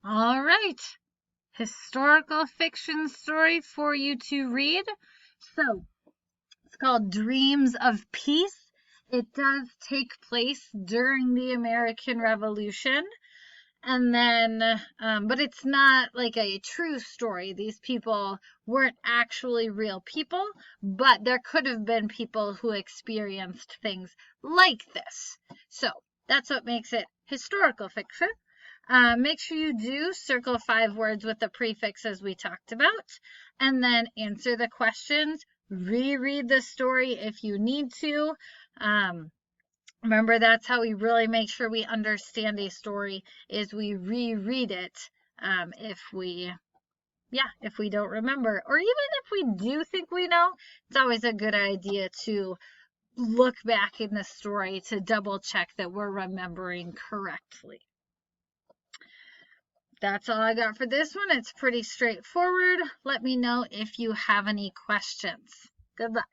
All right. Historical fiction story for you to read. So, it's called Dreams of Peace. It does take place during the American Revolution. And then, but it's not like a true story. These people weren't actually real people, but there could have been people who experienced things like this. So that's what makes it historical fiction. Make sure you do circle 5 words with the prefixes we talked about, and then answer the questions. Reread the story if you need to. Remember, that's how we really make sure we understand a story is we reread it if we don't remember, or even if we do think we know, it's always a good idea to look back in the story to double check that we're remembering correctly. That's all I got for this one. It's pretty straightforward. Let me know if you have any questions. Good luck.